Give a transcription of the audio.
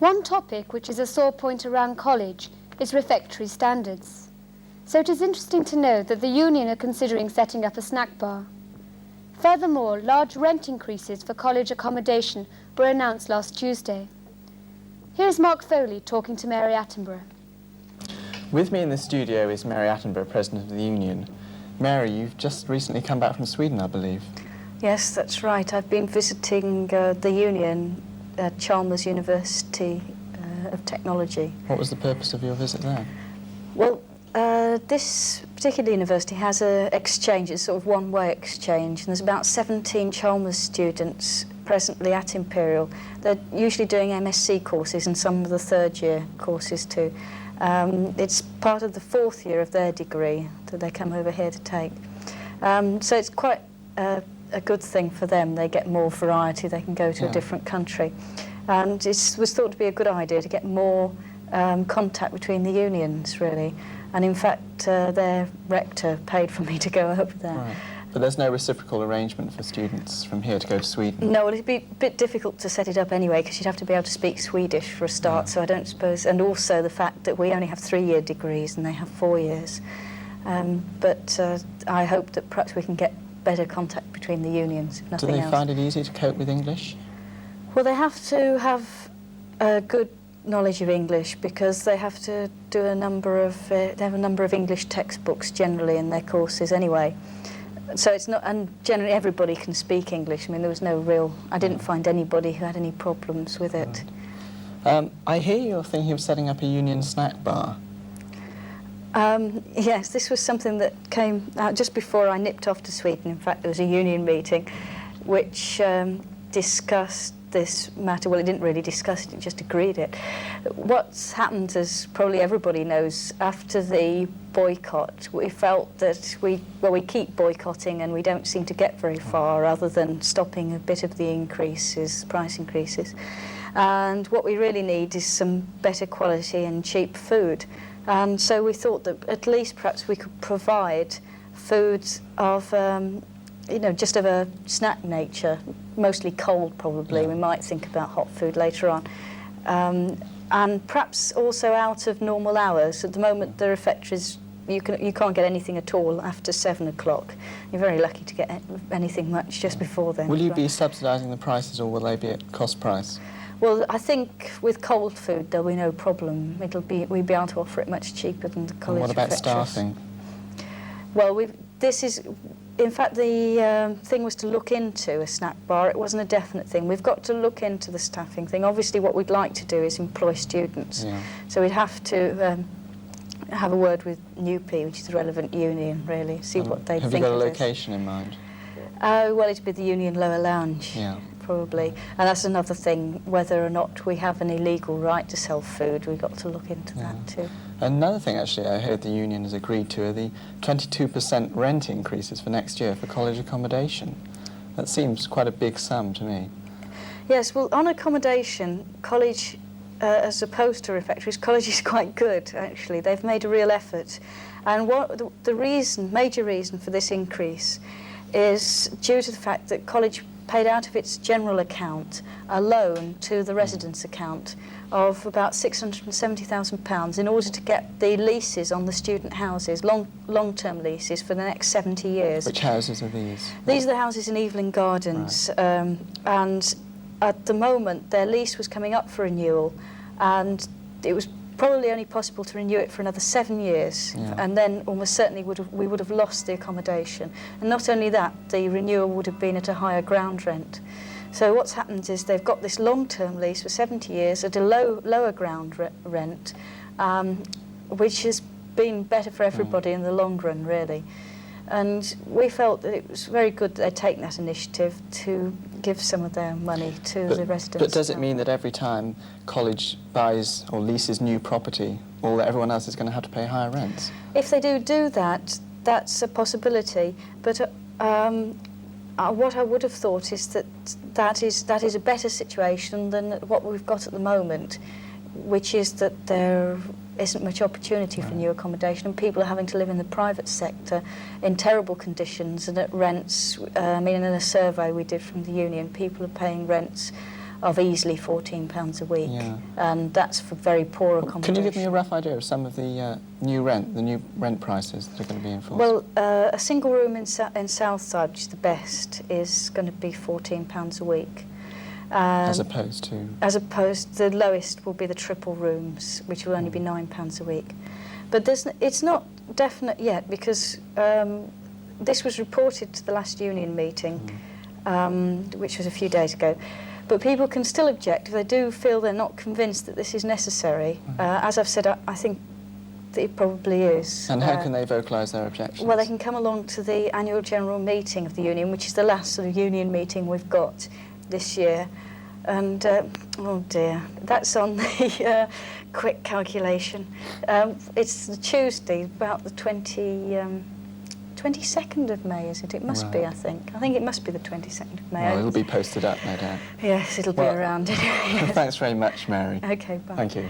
One topic which is a sore point around college is refectory standards. So it is interesting to know that the union are considering setting up a snack bar. Furthermore, large rent increases for college accommodation were announced last Tuesday. Here's Mark Foley talking to Mary Attenborough. With me in the studio is Mary Attenborough, President of the Union. Mary, you've just recently come back from Sweden, I believe. Yes, that's right. I've been visiting the Union at Chalmers University of Technology. What was the purpose of your visit there? Well, this particular university has an exchange, it's sort of one-way exchange, and there's about 17 Chalmers students presently at Imperial. They're usually doing MSc courses and some of the third-year courses too. It's part of the fourth year of their degree that they come over here to take. So it's quite a good thing for them. They get more variety, they can go to a different country. And it was thought to be a good idea to get more contact between the unions, really. And in fact, their rector paid for me to go over there. Right. But there's no reciprocal arrangement for students from here to go to Sweden? No, well, it'd be a bit difficult to set it up anyway, because you'd have to be able to speak Swedish for a start, so I don't suppose... And also the fact that we only have 3-year degrees and they have 4 years. But I hope that perhaps we can get better contact between the unions, if nothing else. Do they find it easy to cope with English? Well, they have to have a good knowledge of English, because they have to do a number of... they have a number of English textbooks generally in their courses anyway. So it's not... And generally everybody can speak English. I mean, there was no real... I didn't find anybody who had any problems with it. I hear you're thinking of setting up a union snack bar. Yes, this was something that came out just before I nipped off to Sweden. In fact, there was a union meeting which discussed this matter. Well, it didn't really discuss it, it just agreed it. What's happened, as probably everybody knows, after the boycott, we felt that we keep boycotting and we don't seem to get very far other than stopping a bit of the increases, price increases. And what we really need is some better quality and cheap food. And so we thought that at least perhaps we could provide foods of, you know, just of a snack nature, mostly cold probably. We might think about hot food later on. And perhaps also out of normal hours. At the moment, the refectories, you can't get anything at all after 7 o'clock. You're very lucky to get anything much just before then. Will you be subsidising the prices, or will they be at cost price? Well, I think with cold food there'll be no problem. We'll be able to offer it much cheaper than the college. And what about refectories. staffing? Well, in fact, the thing was to look into a snack bar. It wasn't a definite thing. We've got to look into the staffing thing. Obviously, what we'd like to do is employ students. So we'd have to have a word with NUPE, which is the relevant union, really, see what they think of this. Have you got a location in mind? Well, it'd be the Union Lower Lounge. Probably. And that's another thing, whether or not we have any legal right to sell food. We've got to look into that too. Another thing, actually, I heard the union has agreed to are the 22% rent increases for next year for college accommodation. That seems quite a big sum to me. Yes, well, on accommodation, college, as opposed to refectories, college is quite good, actually. They've made a real effort. And what the major reason for this increase is due to the fact that college paid out of its general account a loan to the residence account of about £670,000 in order to get the leases on the student houses, long-term leases for the next 70 years. Which houses are these? These are the houses in Evelyn Gardens, and at the moment their lease was coming up for renewal, and it was probably only possible to renew it for another 7 years, and then almost certainly we would have lost the accommodation. And not only that, the renewal would have been at a higher ground rent. So what's happened is they've got this long-term lease for 70 years at a lower ground rent, which has been better for everybody in the long run, really. And we felt that it was very good that they'd taken that initiative to give some of their money to the residents. But does it mean that every time college buys or leases new property, everyone else is going to have to pay higher rents? If they do that, that's a possibility. But what I would have thought is that is a better situation than what we've got at the moment, which is that there isn't much opportunity for new accommodation, and people are having to live in the private sector in terrible conditions and at rents. I mean, in a survey we did from the union, people are paying rents of easily £14 a week, Yeah. and that's for very poor accommodation. Can you give me a rough idea of some of the new rent prices that are going to be enforced? Well, a single room in Southside, which is the best, is going to be £14 a week. As opposed to? As opposed, the lowest will be the triple rooms, which will only be £9 a week. But it's not definite yet, because this was reported to the last union meeting, which was a few days ago. But people can still object if they do feel they're not convinced that this is necessary. As I've said, I think that it probably is. And how can they vocalise their objections? Well, they can come along to the annual general meeting of the union, which is the last sort of union meeting we've got this year. And, oh dear, that's on the quick calculation. It's the Tuesday, about the 22nd of May, is it? It must be, I think. I think it must be the 22nd of May. Well, it'll be posted up, no doubt. Yes, it'll be around. Yes. Thanks very much, Mary. OK, bye. Thank you.